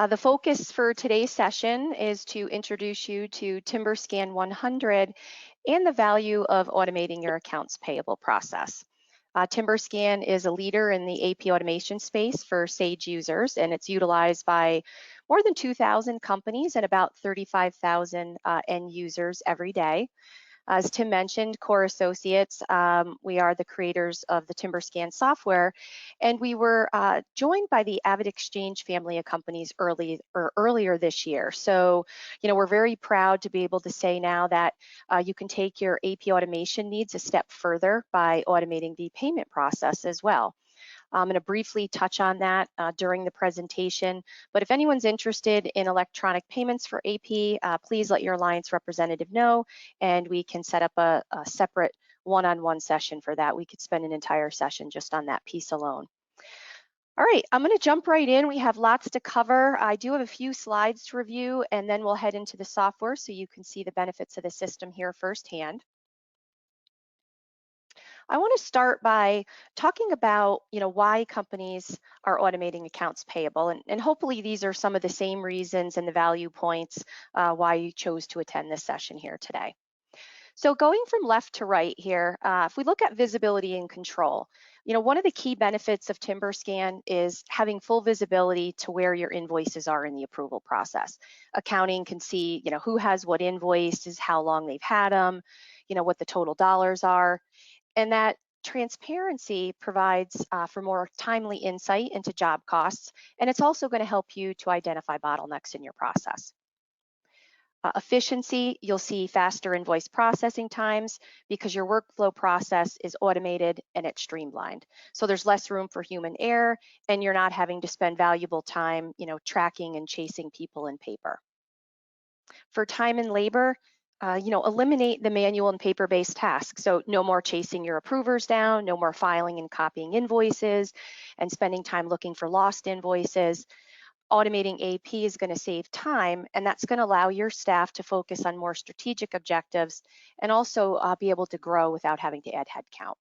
The focus for today's session is to introduce you to TimberScan 100 and the value of automating your accounts payable process. TimberScan is a leader in the AP automation space for Sage users, and it's utilized by more than 2,000 companies and about 35,000 end users every day. As Tim mentioned, Core Associates, we are the creators of the TimberScan software, and we were joined by the Avid Exchange family of companies earlier this year. So, we're very proud to be able to say now that you can take your AP automation needs a step further by automating the payment process as well. I'm going to briefly touch on that during the presentation, but if anyone's interested in electronic payments for AP, please let your alliance representative know, and we can set up a separate one-on-one session for that. We could spend an entire session just on that piece alone. All right, I'm going to jump right in. We have lots to cover. I do have a few slides to review, and then we'll head into the software so you can see the benefits of the system here firsthand. I want to start by talking about, why companies are automating accounts payable, and hopefully these are some of the same reasons and the value points why you chose to attend this session here today. So going from left to right here, if we look at visibility and control, one of the key benefits of TimberScan is having full visibility to where your invoices are in the approval process. Accounting can see, who has what invoices, how long they've had them, what the total dollars are. And that transparency provides for more timely insight into job costs, and it's also going to help you to identify bottlenecks in your process. Efficiency, you'll see faster invoice processing times because your workflow process is automated and it's streamlined. So there's less room for human error, and you're not having to spend valuable time, tracking and chasing people in paper. For time and labor, eliminate the manual and paper-based tasks. So no more chasing your approvers down, no more filing and copying invoices and spending time looking for lost invoices. Automating AP is going to save time, and that's going to allow your staff to focus on more strategic objectives and also be able to grow without having to add headcount.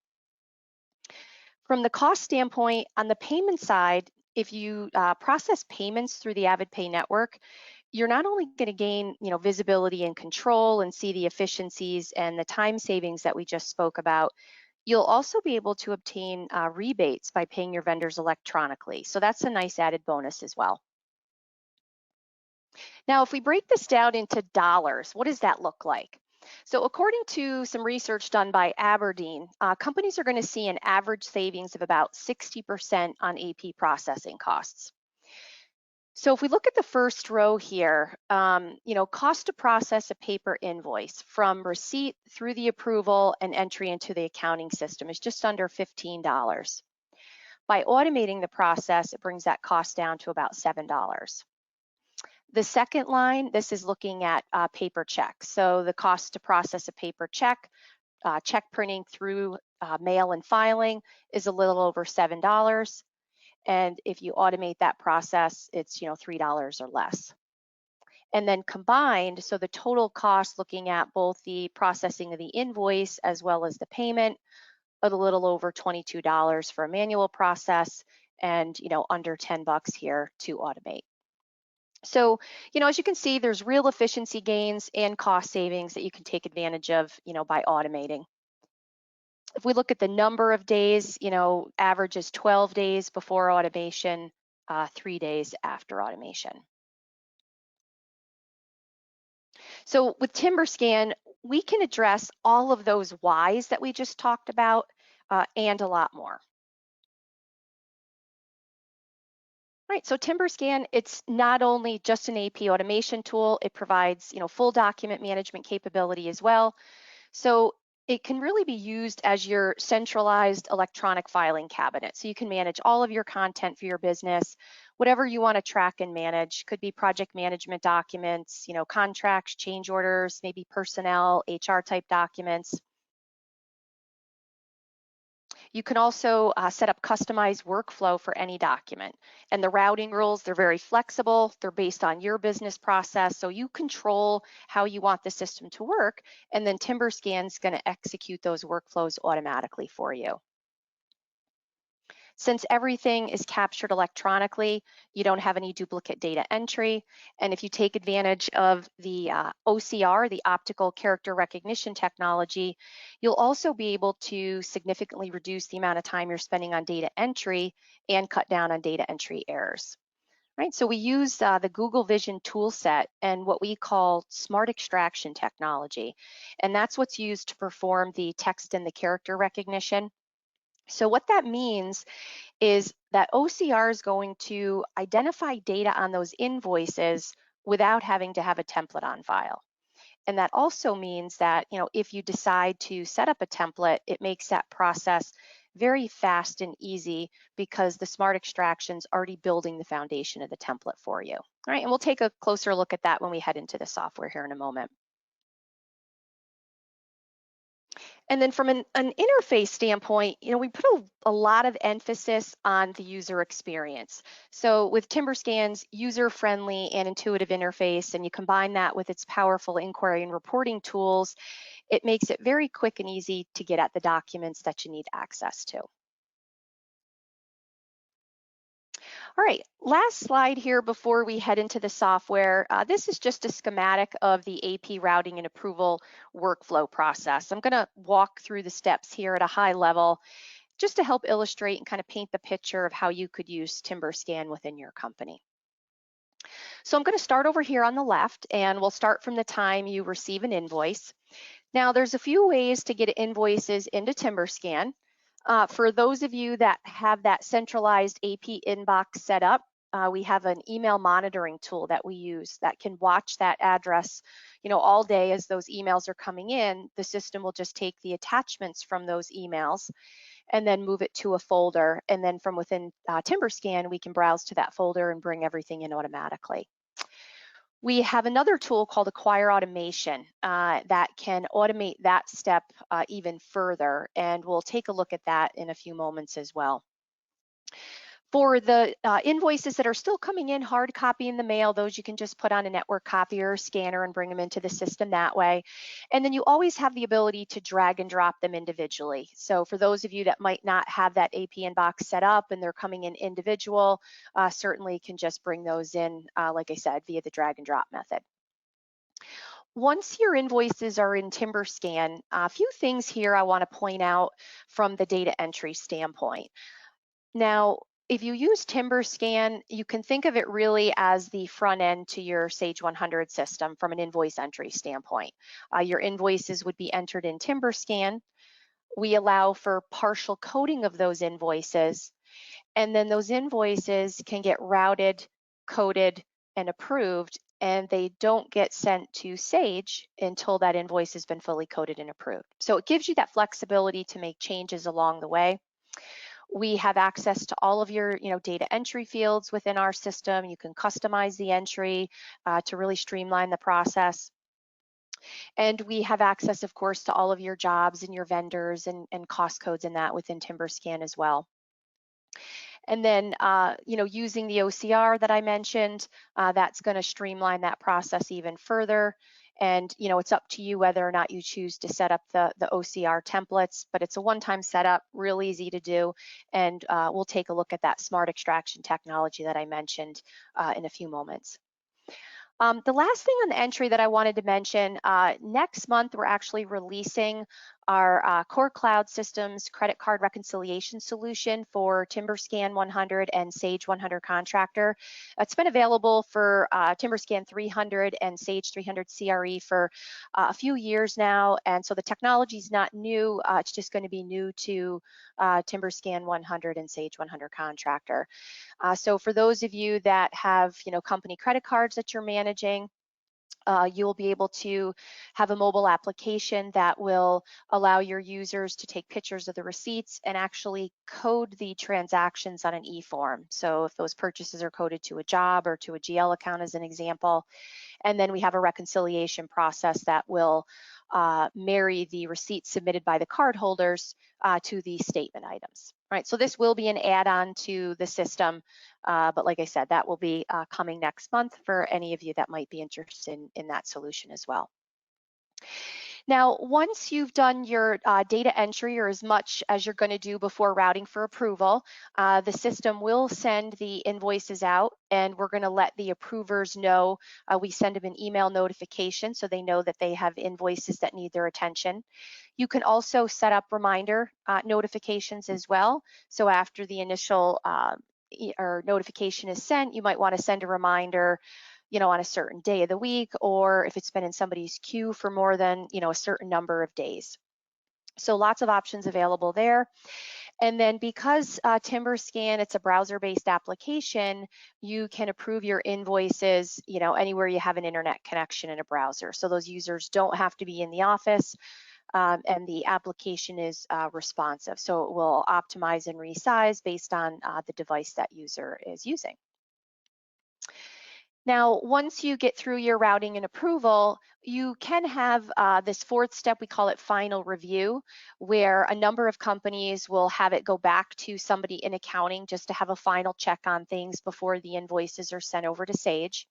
From the cost standpoint, on the payment side, if you process payments through the AvidPay network, you're not only going to gain, visibility and control and see the efficiencies and the time savings that we just spoke about, you'll also be able to obtain rebates by paying your vendors electronically. So that's a nice added bonus as well. Now, if we break this down into dollars, what does that look like? So according to some research done by Aberdeen, companies are going to see an average savings of about 60% on AP processing costs. So if we look at the first row here, cost to process a paper invoice from receipt through the approval and entry into the accounting system is just under $15. By automating the process, it brings that cost down to about $7. The second line, this is looking at paper checks. So the cost to process a paper check, check printing through mail and filing is a little over $7. And if you automate that process, it's $3 or less. And then combined, so the total cost looking at both the processing of the invoice as well as the payment, a little over $22 for a manual process, and under $10 here to automate. So, as you can see, there's real efficiency gains and cost savings that you can take advantage of, by automating. If we look at the number of days, average is 12 days before automation, 3 days after automation. So with TimberScan, we can address all of those whys that we just talked about and a lot more. Right, so TimberScan, it's not only just an AP automation tool, it provides, full document management capability as well. So it can really be used as your centralized electronic filing cabinet. So you can manage all of your content for your business, whatever you want to track and manage. Could be project management documents, contracts, change orders, maybe personnel, HR type documents. You can also set up customized workflow for any document. And the routing rules, they're very flexible. They're based on your business process. So you control how you want the system to work. And then TimberScan is going to execute those workflows automatically for you. Since everything is captured electronically, you don't have any duplicate data entry. And if you take advantage of the OCR, the optical character recognition technology, you'll also be able to significantly reduce the amount of time you're spending on data entry and cut down on data entry errors. Right, so we use the Google Vision toolset and what we call smart extraction technology. And that's what's used to perform the text and the character recognition. So what that means is that OCR is going to identify data on those invoices without having to have a template on file. And that also means that, if you decide to set up a template, it makes that process very fast and easy because the smart extraction's already building the foundation of the template for you. All right, and we'll take a closer look at that when we head into the software here in a moment. And then from an interface standpoint, we put a lot of emphasis on the user experience. So with TimberScan's user-friendly and intuitive interface, and you combine that with its powerful inquiry and reporting tools, it makes it very quick and easy to get at the documents that you need access to. All right, last slide here before we head into the software. This is just a schematic of the AP routing and approval workflow process. I'm gonna walk through the steps here at a high level just to help illustrate and kind of paint the picture of how you could use TimberScan within your company. So I'm gonna start over here on the left, and we'll start from the time you receive an invoice. Now, there's a few ways to get invoices into TimberScan. For those of you that have that centralized AP inbox set up, we have an email monitoring tool that we use that can watch that address, all day as those emails are coming in. The system will just take the attachments from those emails and then move it to a folder. And then from within TimberScan, we can browse to that folder and bring everything in automatically. We have another tool called Acquire Automation that can automate that step even further, and we'll take a look at that in a few moments as well. For the invoices that are still coming in hard copy in the mail, those you can just put on a network copier or scanner and bring them into the system that way. And then you always have the ability to drag and drop them individually. So for those of you that might not have that AP inbox set up and they're coming in individual, certainly can just bring those in, like I said, via the drag and drop method. Once your invoices are in TimberScan, a few things here I want to point out from the data entry standpoint. Now, if you use TimberScan, you can think of it really as the front end to your Sage 100 system from an invoice entry standpoint. Your invoices would be entered in TimberScan. We allow for partial coding of those invoices, and then those invoices can get routed, coded, and approved, and they don't get sent to Sage until that invoice has been fully coded and approved. So it gives you that flexibility to make changes along the way. We have access to all of your data entry fields within our system. You can customize the entry to really streamline the process. And we have access, of course, to all of your jobs and your vendors and cost codes and that within TimberScan as well. And then, using the OCR that I mentioned, that's going to streamline that process even further. And it's up to you whether or not you choose to set up the OCR templates, but it's a one-time setup, real easy to do. And we'll take a look at that smart extraction technology that I mentioned in a few moments. The last thing on the entry that I wanted to mention, next month we're actually releasing our Core Cloud Systems credit card reconciliation solution for TimberScan 100 and Sage 100 Contractor. It's been available for TimberScan 300 and Sage 300 CRE for a few years now, and so the technology is not new. It's just going to be new to TimberScan 100 and Sage 100 Contractor. So for those of you that have company credit cards that you're managing, you'll be able to have a mobile application that will allow your users to take pictures of the receipts and actually code the transactions on an e-form. So if those purchases are coded to a job or to a GL account as an example, and then we have a reconciliation process that will marry the receipts submitted by the cardholders to the statement items. Right, so this will be an add-on to the system, but like I said, that will be coming next month for any of you that might be interested in that solution as well. Now, once you've done your data entry, or as much as you're going to do before routing for approval, the system will send the invoices out, and we're going to let the approvers know. We send them an email notification so they know that they have invoices that need their attention. You can also set up reminder notifications as well. So after the initial or notification is sent, you might want to send a reminder, on a certain day of the week, or if it's been in somebody's queue for more than, a certain number of days. So lots of options available there. And then because TimberScan, it's a browser-based application, you can approve your invoices, anywhere you have an internet connection in a browser. So those users don't have to be in the office, and the application is responsive. So it will optimize and resize based on the device that user is using. Now, once you get through your routing and approval, you can have this fourth step, we call it final review, where a number of companies will have it go back to somebody in accounting just to have a final check on things before the invoices are sent over to Sage.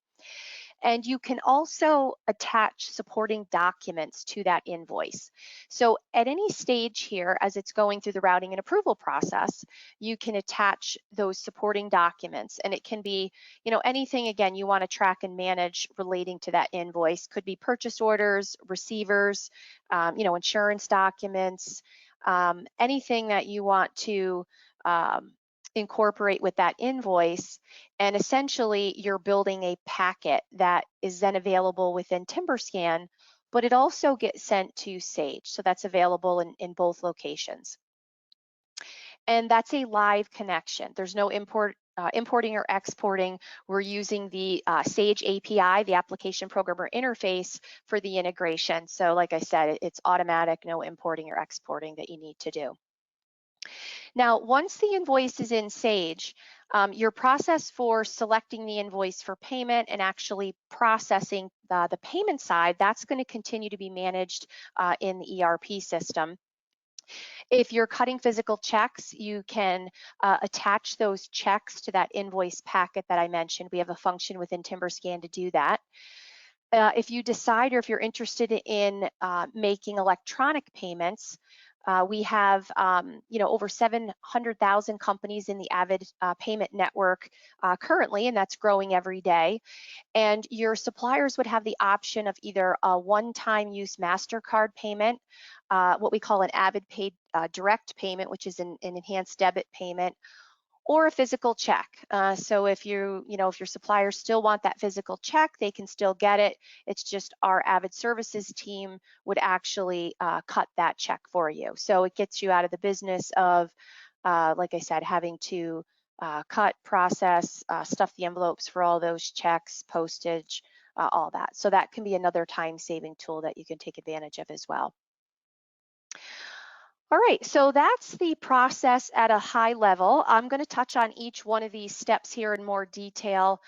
And you can also attach supporting documents to that invoice. So at any stage here, as it's going through the routing and approval process, you can attach those supporting documents. And it can be, anything, again, you want to track and manage relating to that invoice. Could be purchase orders, receivers, insurance documents, anything that you want to incorporate with that invoice. And essentially you're building a packet that is then available within TimberScan, but it also gets sent to Sage. So that's available in both locations. And that's a live connection. There's no importing or exporting. We're using the Sage API, the application programmer interface, for the integration. So like I said, it's automatic, no importing or exporting that you need to do. Now, once the invoice is in Sage, your process for selecting the invoice for payment and actually processing the payment side, that's going to continue to be managed in the ERP system. If you're cutting physical checks, you can attach those checks to that invoice packet that I mentioned. We have a function within TimberScan to do that. If you decide, or if you're interested in making electronic payments, we have, over 700,000 companies in the Avid payment network currently, and that's growing every day. And your suppliers would have the option of either a one-time use MasterCard payment, what we call an Avid Paid direct payment, which is an enhanced debit payment, or a physical check. So if if your suppliers still want that physical check, they can still get it. It's just our Avid Services team would actually cut that check for you. So it gets you out of the business of, like I said, having to cut, process, stuff the envelopes for all those checks, postage, all that. So that can be another time-saving tool that you can take advantage of as well. All right, so that's the process at a high level. I'm going to touch on each one of these steps here in more detail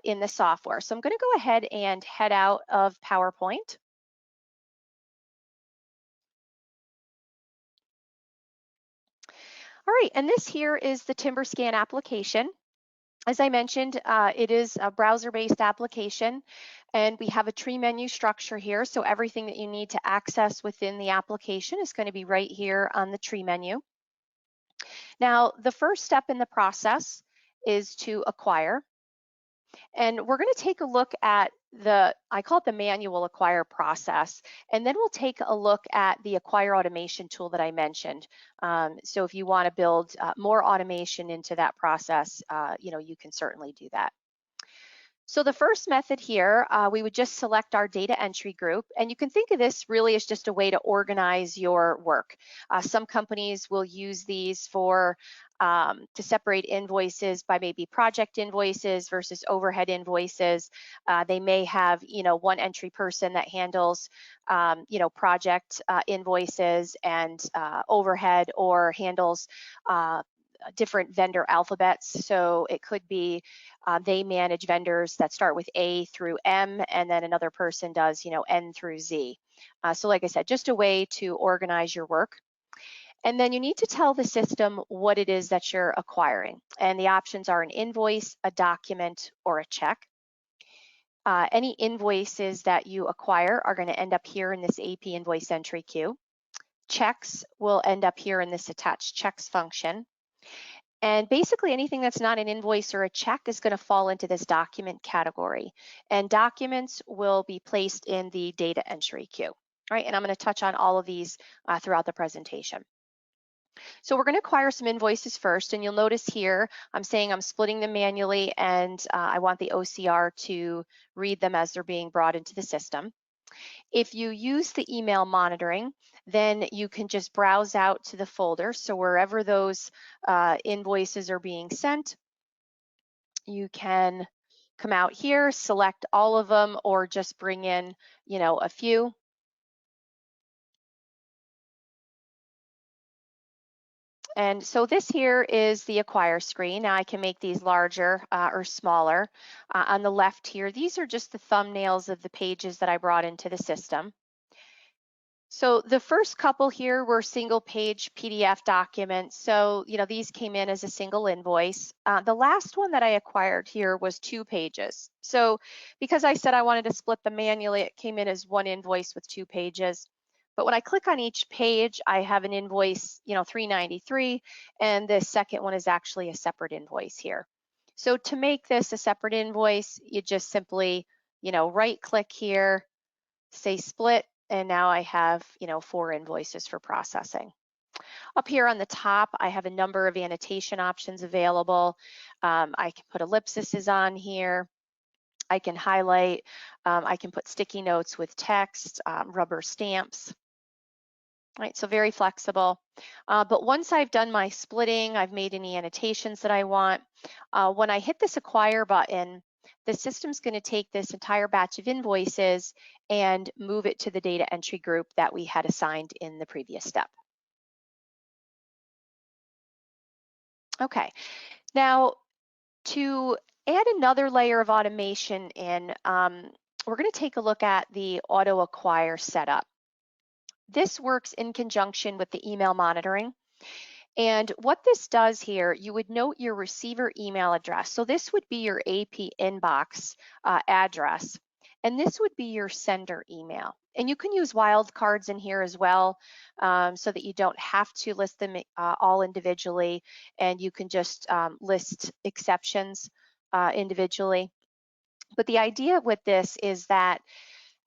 in the software. So I'm going to go ahead and head out of PowerPoint. All right, and this here is the TimberScan application. As I mentioned, it is a browser-based application, and we have a tree menu structure here. So everything that you need to access within the application is going to be right here on the tree menu. Now, the first step in the process is to acquire. And we're going to take a look at I call it the manual acquire process, and then we'll take a look at the acquire automation tool that I mentioned. So if you want to build more automation into that process, you can certainly do that. So the first method here, we would just select our data entry group, and you can think of this really as just a way to organize your work. Some companies will use these for to separate invoices by maybe project invoices versus overhead invoices. They may have, one entry person that handles, project invoices and overhead, or handles different vendor alphabets. So it could be they manage vendors that start with A through M, and then another person does, N through Z. So like I said, just a way to organize your work. And then you need to tell the system what it is that you're acquiring. And the options are an invoice, a document, or a check. Any invoices that you acquire are going to end up here in this AP invoice entry queue. Checks will end up here in this attached checks function. And basically anything that's not an invoice or a check is going to fall into this document category. And documents will be placed in the data entry queue. All right, and I'm going to touch on all of these throughout the presentation. So we're going to acquire some invoices first, and you'll notice here I'm saying I'm splitting them manually, and I want the OCR to read them as they're being brought into the system. If you use the email monitoring, then you can just browse out to the folder. So wherever those invoices are being sent, you can come out here, select all of them, or just bring in, a few. And so this here is the acquire screen. Now I can make these larger or smaller. On the left here, these are just the thumbnails of the pages that I brought into the system. So the first couple here were single page PDF documents. So, these came in as a single invoice. The last one that I acquired here was 2 pages. So because I said I wanted to split them manually, it came in as one invoice with 2 pages. But when I click on each page, I have an invoice, $393, and the second one is actually a separate invoice here. So to make this a separate invoice, you just simply, right click here, say split, and now I have, 4 invoices for processing. Up here on the top, I have a number of annotation options available. I can put ellipses on here. I can highlight. I can put sticky notes with text, rubber stamps. Right, so very flexible. But once I've done my splitting, I've made any annotations that I want. When I hit this acquire button, the system's going to take this entire batch of invoices and move it to the data entry group that we had assigned in the previous step. Okay, now to add another layer of automation in, we're going to take a look at the auto acquire setup. This works in conjunction with the email monitoring. And what this does here, you would note your receiver email address. So this would be your AP inbox address, and this would be your sender email. And you can use wildcards in here as well, so that you don't have to list them all individually, and you can just list exceptions individually. But the idea with this is that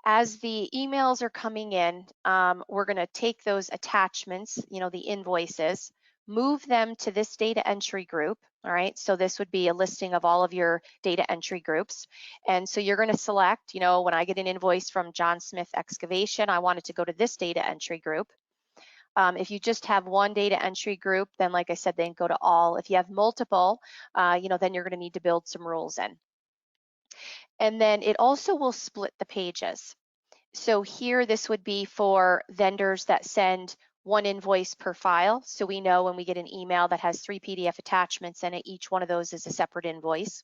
as the emails are coming in, we're going to take those attachments, the invoices, move them to this data entry group. All right, so this would be a listing of all of your data entry groups. And so you're going to select, when I get an invoice from John Smith Excavation, I want it to go to this data entry group. If you just have one data entry group, then like I said, then go to all. If you have multiple, then you're going to need to build some rules in. And then it also will split the pages. So here, this would be for vendors that send one invoice per file. So we know when we get an email that has 3 PDF attachments in it, each one of those is a separate invoice.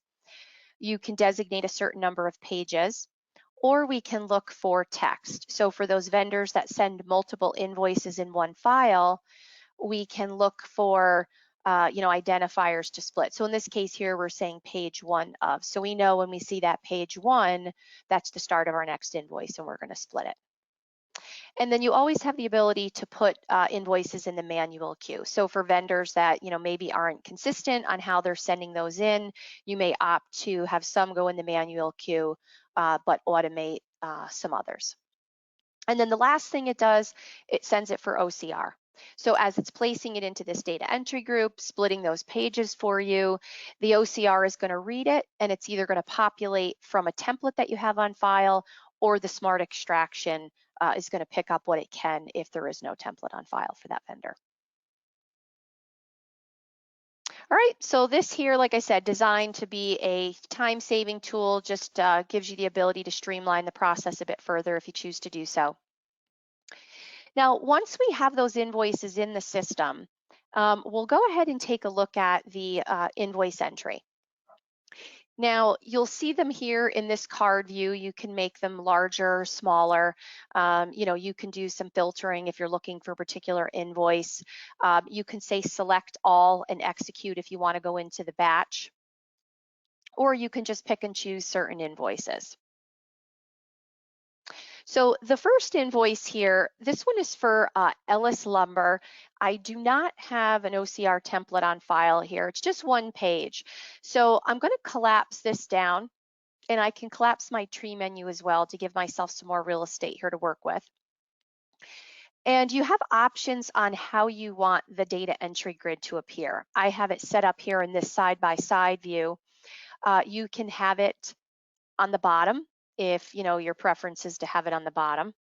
You can designate a certain number of pages, or we can look for text. So for those vendors that send multiple invoices in one file, we can look for identifiers to split. So in this case here, we're saying page 1 of. So we know when we see that page 1, that's the start of our next invoice, and we're going to split it. And then you always have the ability to put invoices in the manual queue. So for vendors that maybe aren't consistent on how they're sending those in, you may opt to have some go in the manual queue, but automate some others. And then the last thing it does, it sends it for OCR. So as it's placing it into this data entry group, splitting those pages for you, the OCR is going to read it, and it's either going to populate from a template that you have on file, or the smart extraction is going to pick up what it can if there is no template on file for that vendor. All right, so this here, like I said, designed to be a time-saving tool, just gives you the ability to streamline the process a bit further if you choose to do so. Now, once we have those invoices in the system, we'll go ahead and take a look at the invoice entry. Now, you'll see them here in this card view. You can make them larger, smaller. You can do some filtering if you're looking for a particular invoice. You can say select all and execute if you want to go into the batch, or you can just pick and choose certain invoices. So the first invoice here, this one is for Ellis Lumber. I do not have an OCR template on file here. It's just one page. So I'm going to collapse this down, and I can collapse my tree menu as well to give myself some more real estate here to work with. And you have options on how you want the data entry grid to appear. I have it set up here in this side-by-side view. You can have it on the bottom if your preference is to have it on the bottom.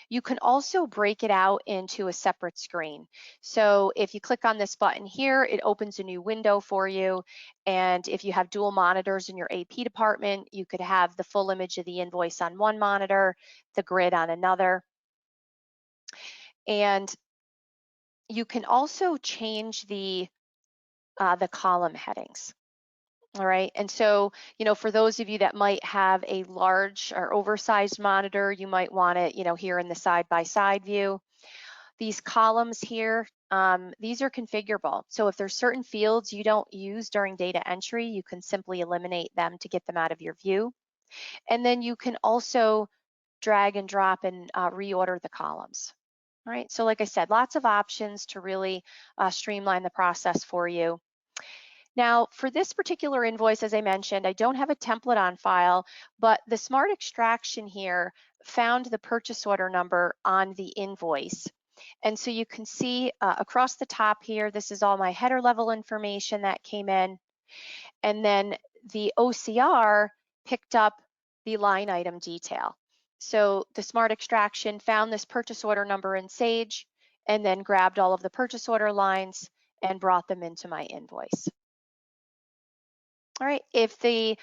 You can also break it out into a separate screen. So if you click on this button here, it opens a new window for you. And if you have dual monitors in your AP department, you could have the full image of the invoice on one monitor, the grid on another. And you can also change the column headings. All right, and so, for those of you that might have a large or oversized monitor, you might want it, here in the side-by-side view. These columns here, these are configurable. So if there's certain fields you don't use during data entry, you can simply eliminate them to get them out of your view. And then you can also drag and drop and reorder the columns. All right, so like I said, lots of options to really streamline the process for you. Now, for this particular invoice, as I mentioned, I don't have a template on file, but the smart extraction here found the purchase order number on the invoice. And so you can see across the top here, this is all my header level information that came in. And then the OCR picked up the line item detail. So the smart extraction found this purchase order number in Sage and then grabbed all of the purchase order lines and brought them into my invoice. All right, if the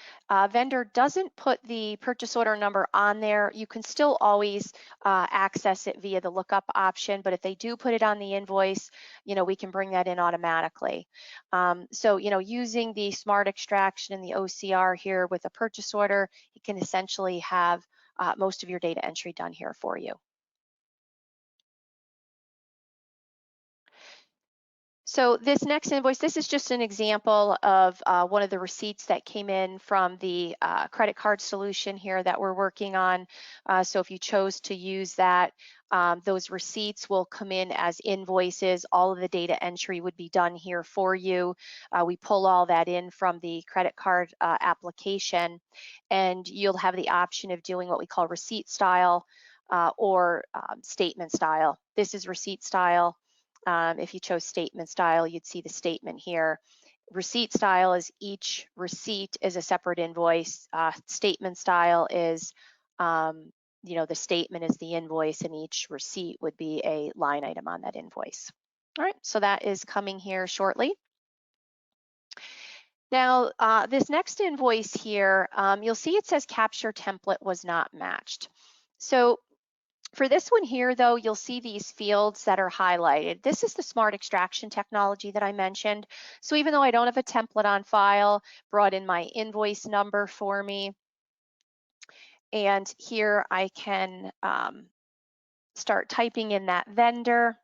vendor doesn't put the purchase order number on there, you can still always access it via the lookup option, but if they do put it on the invoice, we can bring that in automatically. So, using the smart extraction and the OCR here with a purchase order, you can essentially have most of your data entry done here for you. So this next invoice, this is just an example of one of the receipts that came in from the credit card solution here that we're working on. So if you chose to use that, those receipts will come in as invoices. All of the data entry would be done here for you. We pull all that in from the credit card application, and you'll have the option of doing what we call receipt style or statement style. This is receipt style. If you chose statement style, you'd see the statement here. Receipt style is each receipt is a separate invoice. Statement style is, the statement is the invoice and each receipt would be a line item on that invoice. All right, so that is coming here shortly. Now, this next invoice here, you'll see it says capture template was not matched. So for this one here, though, you'll see these fields that are highlighted. This is the smart extraction technology that I mentioned. So even though I don't have a template on file, brought in my invoice number for me. And here I can start typing in that vendor.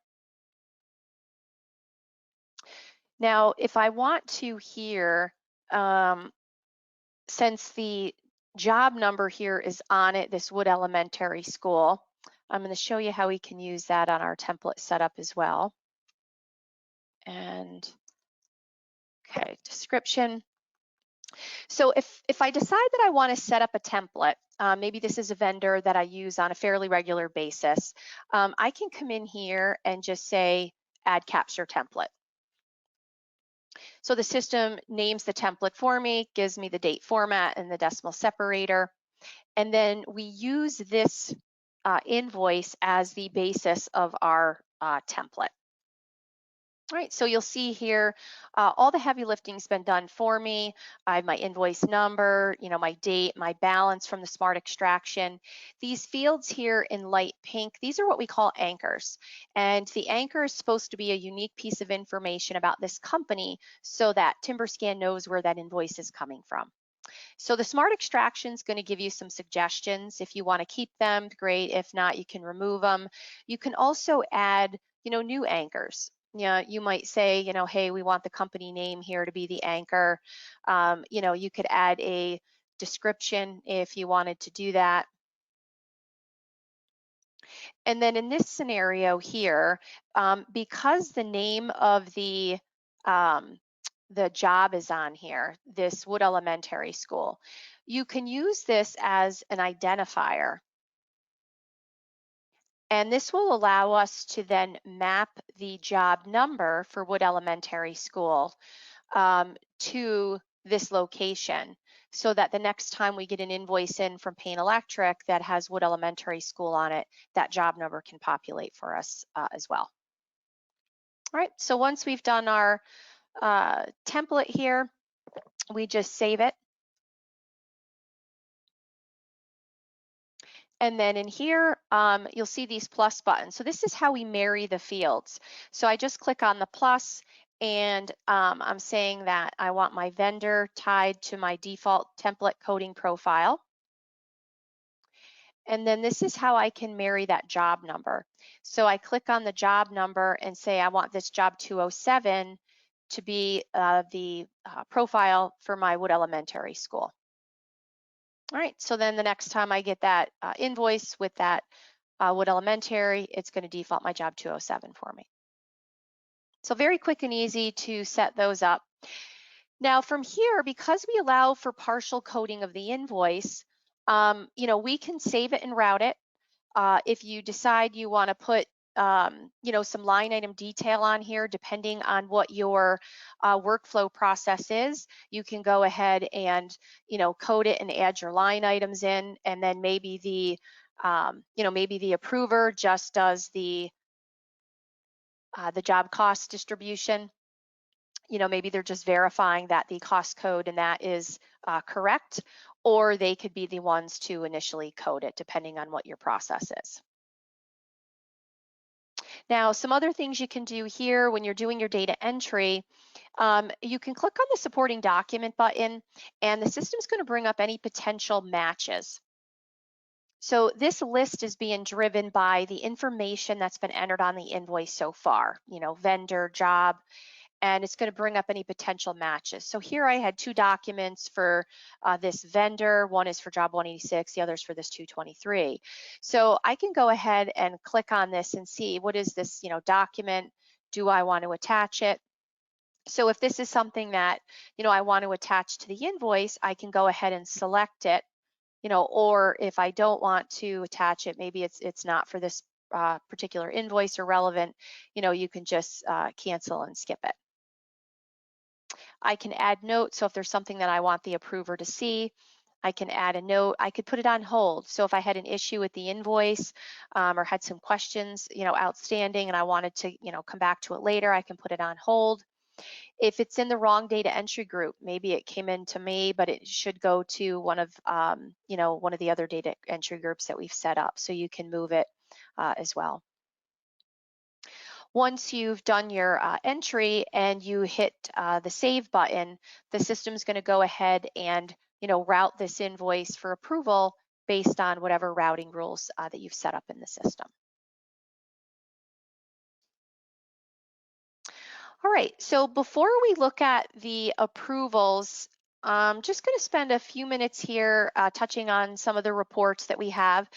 Now, if I want to here, since the job number here is on it, this Wood Elementary School, I'm going to show you how we can use that on our template setup as well. And okay, description. So if I decide that I want to set up a template, maybe this is a vendor that I use on a fairly regular basis, I can come in here and just say add capture template. So the system names the template for me, gives me the date format and the decimal separator. And then we use this invoice as the basis of our template. All right, so you'll see here, all the heavy lifting's been done for me. I have my invoice number, my date, my balance from the smart extraction. These fields here in light pink, these are what we call anchors. And the anchor is supposed to be a unique piece of information about this company so that TimberScan knows where that invoice is coming from. So the smart extraction is going to give you some suggestions. If you want to keep them, great. If not, you can remove them. You can also add, new anchors. Yeah, you might say, hey, we want the company name here to be the anchor. You could add a description if you wanted to do that. And then in this scenario here, because the name of the job is on here, this Wood Elementary School, you can use this as an identifier. And this will allow us to then map the job number for Wood Elementary School to this location, so that the next time we get an invoice in from Payne Electric that has Wood Elementary School on it, that job number can populate for us as well. All right, so once we've done our template here, we just save it. And then in here, you'll see these plus buttons. So this is how we marry the fields. So I just click on the plus, and I'm saying that I want my vendor tied to my default template coding profile. And then this is how I can marry that job number. So I click on the job number and say I want this job 207 to be the profile for my Wood Elementary School. All right, so then the next time I get that invoice with that Wood Elementary, it's going to default my job 207 for me. So very quick and easy to set those up. Now from here, because we allow for partial coding of the invoice, we can save it and route it. If you decide you want to put some line item detail on here, depending on what your workflow process is, you can go ahead and, code it and add your line items in, and then maybe the approver just does the job cost distribution. Maybe they're just verifying that the cost code and that is correct, or they could be the ones to initially code it, depending on what your process is. Now, some other things you can do here when you're doing your data entry, you can click on the supporting document button, and the system's going to bring up any potential matches. So this list is being driven by the information that's been entered on the invoice so far, vendor, job, and it's going to bring up any potential matches. So here I had two documents for this vendor. One is for job 186, the other is for this 223. So I can go ahead and click on this and see what is this document. Do I want to attach it? So if this is something that I want to attach to the invoice, I can go ahead and select it. Or if I don't want to attach it, maybe it's not for this particular invoice or relevant, you can just cancel and skip it. I can add notes. So if there's something that I want the approver to see, I can add a note. I could put it on hold. So if I had an issue with the invoice or had some questions, outstanding, and I wanted to, come back to it later, I can put it on hold. If it's in the wrong data entry group, maybe it came into me, but it should go to one of the other data entry groups that we've set up. So you can move it as well. Once you've done your entry and you hit the save button, the system's going to go ahead and route this invoice for approval based on whatever routing rules that you've set up in the system. All right, so before we look at the approvals, I'm just going to spend a few minutes here touching on some of the reports that we have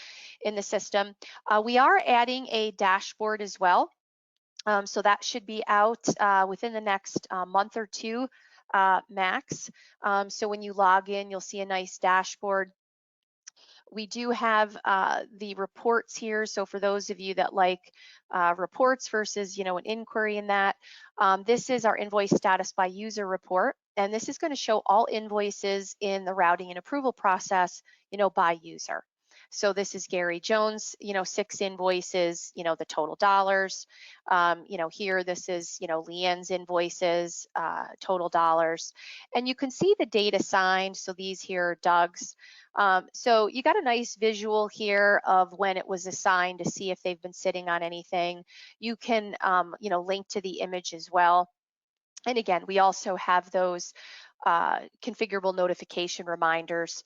in the system. We are adding a dashboard as well. So that should be out within the next month or two max. So when you log in, you'll see a nice dashboard. We do have the reports here. So for those of you that like reports versus, an inquiry in that, this is our invoice status by user report. And this is going to show all invoices in the routing and approval process, by user. So this is Gary Jones, 6 invoices, the total dollars. Here this is, Leanne's invoices, total dollars. And you can see the date assigned. So these here are Doug's. So you got a nice visual here of when it was assigned to see if they've been sitting on anything. You can, link to the image as well. And again, we also have those configurable notification reminders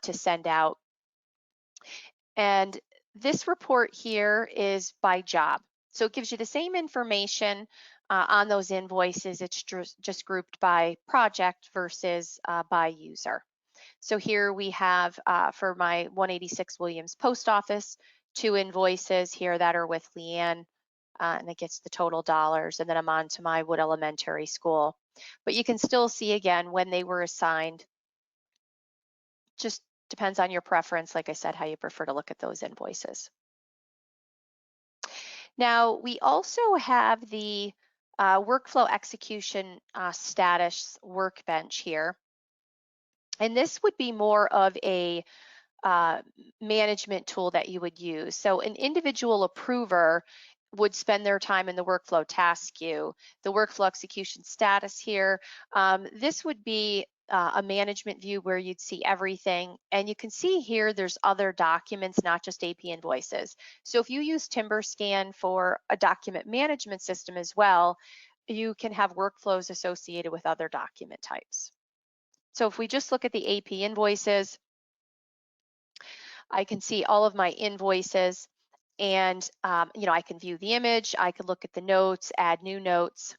to send out. And this report here is by job. So it gives you the same information on those invoices. It's just grouped by project versus by user. So here we have for my 186 Williams Post Office, 2 invoices here that are with Leanne, and it gets the total dollars, and then I'm on to my Wood Elementary School. But you can still see again when they were assigned. Just depends on your preference, like I said, how you prefer to look at those invoices. Now, we also have the workflow execution status workbench here. And this would be more of a uh, management tool that you would use. So an individual approver would spend their time in the workflow task queue, the workflow execution status here. This would be a management view where you'd see everything. And you can see here there's other documents, not just AP invoices. So if you use TimberScan for a document management system as well, you can have workflows associated with other document types. So if we just look at the AP invoices, I can see all of my invoices, and I can view the image, I can look at the notes, add new notes,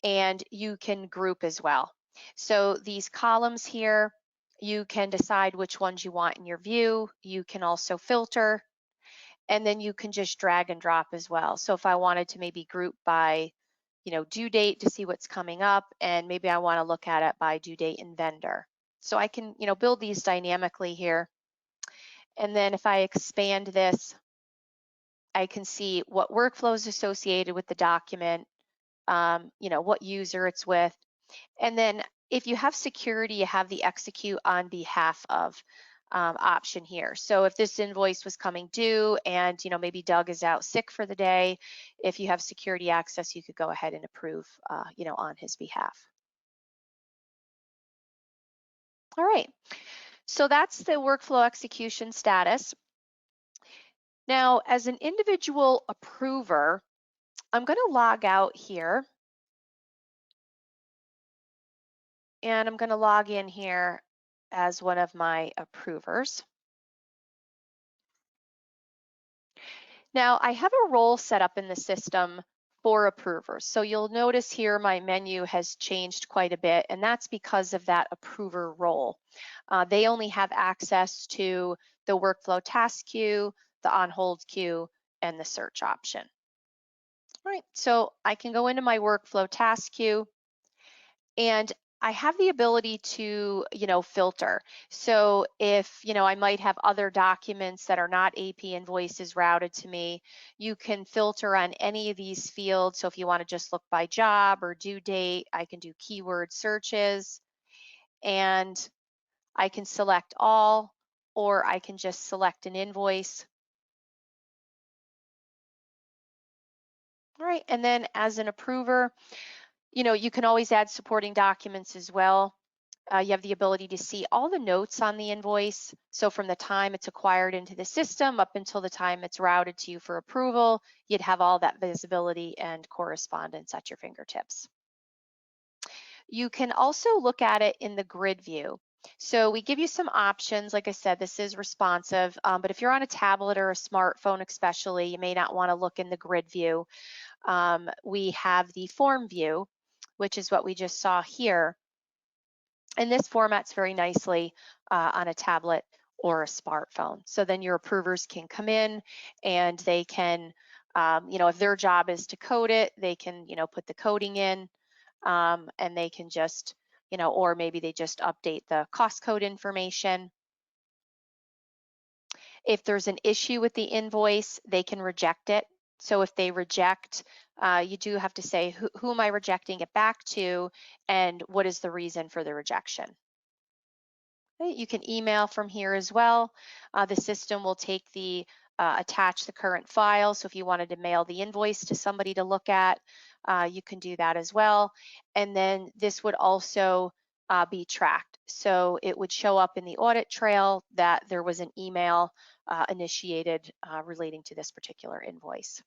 and you can group as well. So these columns here, you can decide which ones you want in your view. You can also filter, and then you can just drag and drop as well. So if I wanted to maybe group by due date to see what's coming up, and maybe I want to look at it by due date and vendor. So I can build these dynamically here. And then if I expand this, I can see what workflow is associated with the document, what user it's with. And then if you have security, you have the execute on behalf of option here. So if this invoice was coming due and maybe Doug is out sick for the day, if you have security access, you could go ahead and approve on his behalf. All right, so that's the workflow execution status. Now, as an individual approver, I'm going to log out here, and I'm going to log in here as one of my approvers. Now, I have a role set up in the system for approvers. So you'll notice here my menu has changed quite a bit, and that's because of that approver role. They only have access to the workflow task queue, the on hold queue, and the search option. All right, so I can go into my workflow task queue, and I have the ability to, filter. So if, I might have other documents that are not AP invoices routed to me, you can filter on any of these fields. So if you want to just look by job or due date, I can do keyword searches, and I can select all, or I can just select an invoice. All right, and then as an approver, you can always add supporting documents as well. You have the ability to see all the notes on the invoice. So from the time it's acquired into the system up until the time it's routed to you for approval, you'd have all that visibility and correspondence at your fingertips. You can also look at it in the grid view. So we give you some options. Like I said, this is responsive, but if you're on a tablet or a smartphone especially, you may not want to look in the grid view. We have the form view, which is what we just saw here. And this formats very nicely on a tablet or a smartphone. So then your approvers can come in and they can, if their job is to code it, they can, put the coding in, and they can just, or maybe they just update the cost code information. If there's an issue with the invoice, they can reject it. So if they reject, you do have to say, who am I rejecting it back to, and what is the reason for the rejection? You can email from here as well. The system will attach the current file. So if you wanted to mail the invoice to somebody to look at, you can do that as well. And then this would also be tracked. So it would show up in the audit trail that there was an email initiated relating to this particular invoice.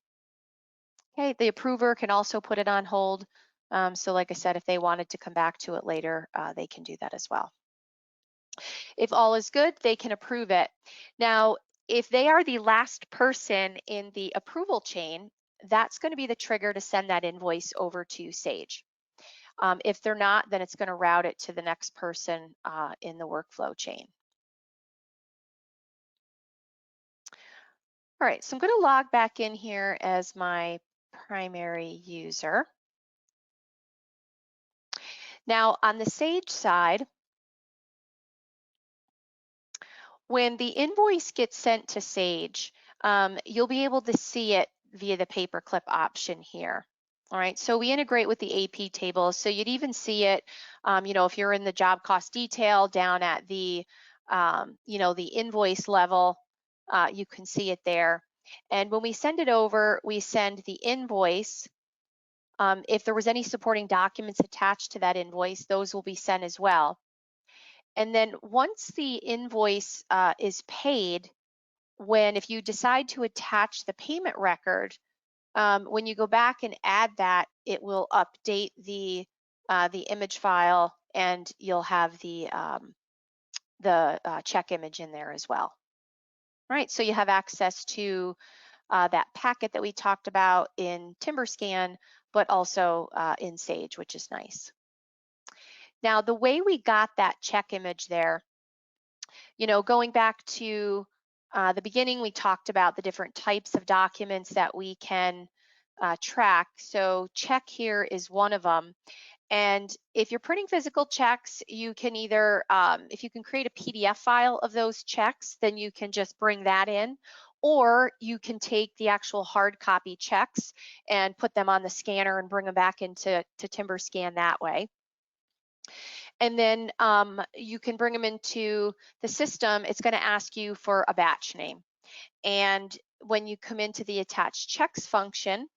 Okay, the approver can also put it on hold. So like I said, if they wanted to come back to it later, they can do that as well. If all is good, they can approve it. Now, if they are the last person in the approval chain, that's going to be the trigger to send that invoice over to Sage. If they're not, then it's going to route it to the next person in the workflow chain. All right, so I'm going to log back in here as my primary user. Now on the Sage side, when the invoice gets sent to Sage, you'll be able to see it via the paperclip option here. All right, so we integrate with the AP table, so you'd even see it, if you're in the job cost detail down at the, the invoice level, you can see it there. And when we send it over, we send the invoice. If there was any supporting documents attached to that invoice, those will be sent as well. And then once the invoice is paid, if you decide to attach the payment record, when you go back and add that, it will update the image file, and you'll have the check image in there as well. All right, so you have access to that packet that we talked about in TimberScan, but also in Sage, which is nice. Now, the way we got that check image there, going back to the beginning, we talked about the different types of documents that we can track. So check here is one of them. And if you're printing physical checks, you can either, if you can create a PDF file of those checks, then you can just bring that in, or you can take the actual hard copy checks and put them on the scanner and bring them back into TimberScan that way. And then you can bring them into the system. It's going to ask you for a batch name. And when you come into the attach checks function,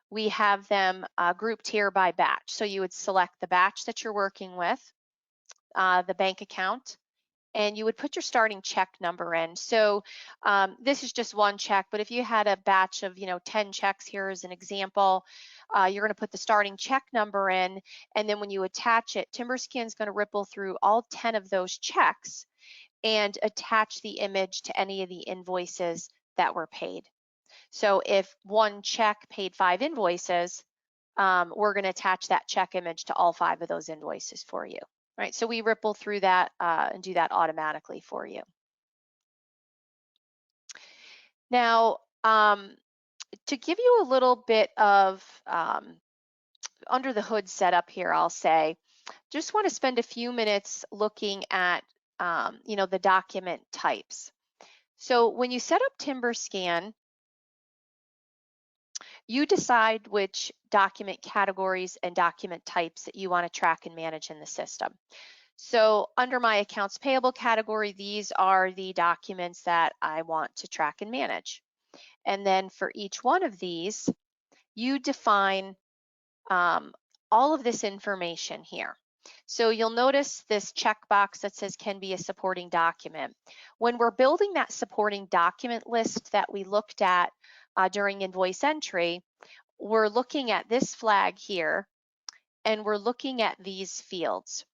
we have them grouped here by batch. So you would select the batch that you're working with, the bank account, and you would put your starting check number in. So this is just one check, but if you had a batch of 10 checks here as an example, you're going to put the starting check number in, and then when you attach it, TimberScan is going to ripple through all 10 of those checks and attach the image to any of the invoices that were paid. So if one check paid 5 invoices, we're going to attach that check image to all 5 of those invoices for you. Right, so we ripple through that and do that automatically for you. Now, to give you a little bit of under the hood setup here, I'll say, just want to spend a few minutes looking at, the document types. So when you set up TimberScan, you decide which document categories and document types that you want to track and manage in the system. So under my accounts payable category, these are the documents that I want to track and manage. And then for each one of these, you define all of this information here. So you'll notice this checkbox that says can be a supporting document. When we're building that supporting document list that we looked at during invoice entry, we're looking at this flag here, and we're looking at these fields.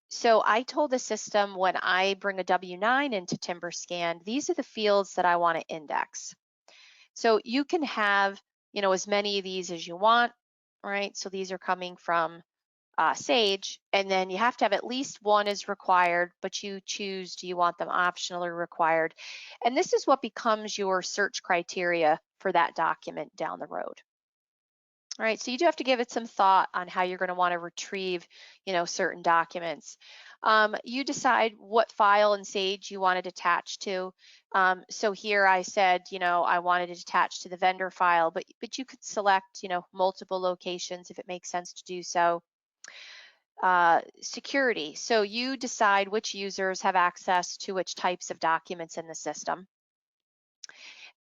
So I told the system when I bring a W-9 into TimberScan, these are the fields that I want to index. So you can have, as many of these as you want, right? So these are coming from Sage, and then you have to have at least one is required, but you choose, do you want them optional or required? And this is what becomes your search criteria for that document down the road. All right, so you do have to give it some thought on how you're going to want to retrieve, certain documents. You decide what file in Sage you want it attached to. So here I said, I wanted it attached to the vendor file, but you could select, multiple locations if it makes sense to do so. Security, so you decide which users have access to which types of documents in the system.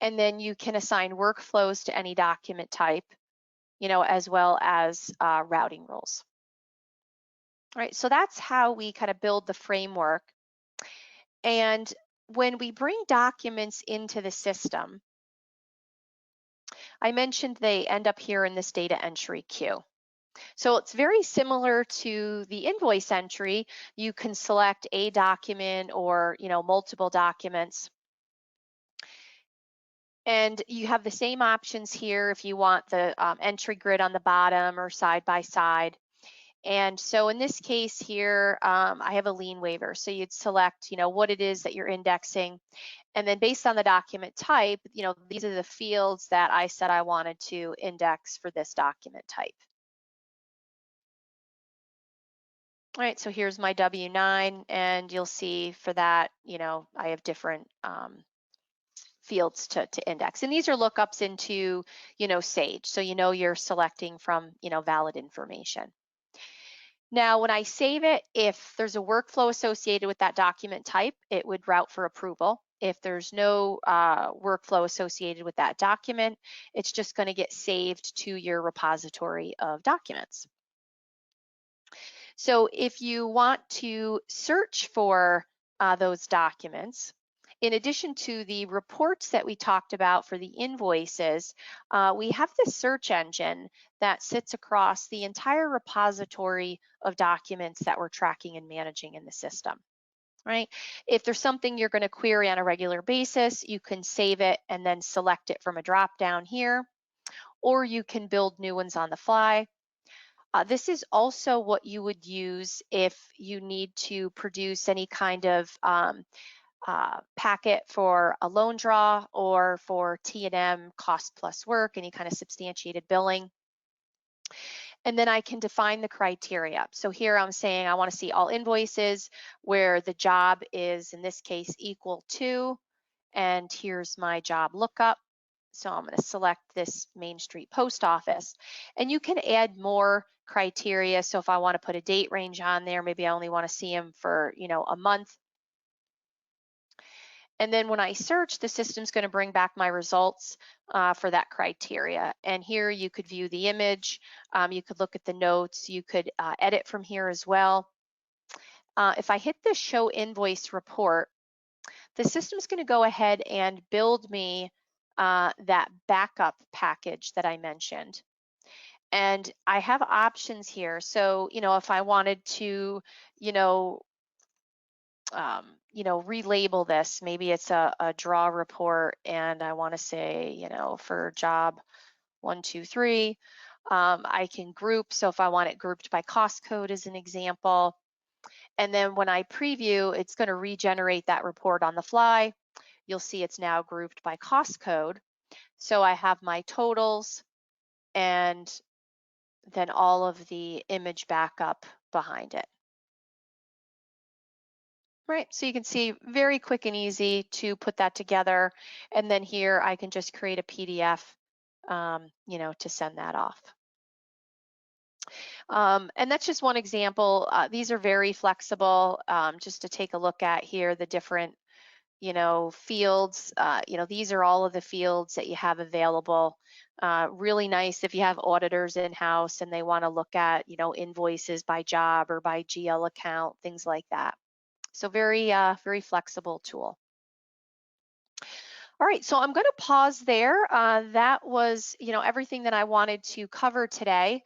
And then you can assign workflows to any document type, as well as routing rules. All right, so that's how we kind of build the framework. And when we bring documents into the system, I mentioned they end up here in this data entry queue. So it's very similar to the invoice entry. You can select a document or, multiple documents. And you have the same options here if you want the entry grid on the bottom or side by side. And so in this case here, I have a lien waiver. So you'd select, what it is that you're indexing. And then based on the document type, these are the fields that I said I wanted to index for this document type. All right, so here's my W-9, and you'll see for that, I have different fields to index. And these are lookups into, Sage. So you're selecting from, valid information. Now, when I save it, if there's a workflow associated with that document type, it would route for approval. If there's no workflow associated with that document, it's just going to get saved to your repository of documents. So if you want to search for those documents, in addition to the reports that we talked about for the invoices, we have this search engine that sits across the entire repository of documents that we're tracking and managing in the system. Right? If there's something you're going to query on a regular basis, you can save it and then select it from a drop down here, or you can build new ones on the fly. This is also what you would use if you need to produce any kind of packet for a loan draw or for T&M cost plus work, any kind of substantiated billing. And then I can define the criteria. So here I'm saying I want to see all invoices where the job is, in this case, equal to, and here's my job lookup. So I'm going to select this Main Street Post Office, and you can add more criteria. So if I want to put a date range on there, maybe I only want to see them for, a month. And then when I search, the system's going to bring back my results for that criteria. And here you could view the image, you could look at the notes, you could edit from here as well. If I hit the Show Invoice Report, the system's going to go ahead and build me that backup package that I mentioned. And I have options here. So, if I wanted to, relabel this, maybe it's a draw report and I want to say, for job 1, 2, 3, I can group. So if I want it grouped by cost code as an example, and then when I preview, it's going to regenerate that report on the fly. You'll see it's now grouped by cost code. So I have my totals and then all of the image backup behind it. Right, so you can see very quick and easy to put that together. And then here I can just create a PDF, to send that off. And that's just one example. These are very flexible. Just to take a look at here, the different, fields. These are all of the fields that you have available. Really nice if you have auditors in-house and they want to look at, invoices by job or by GL account, things like that. So very, very flexible tool. All right, so I'm going to pause there. That was, everything that I wanted to cover today.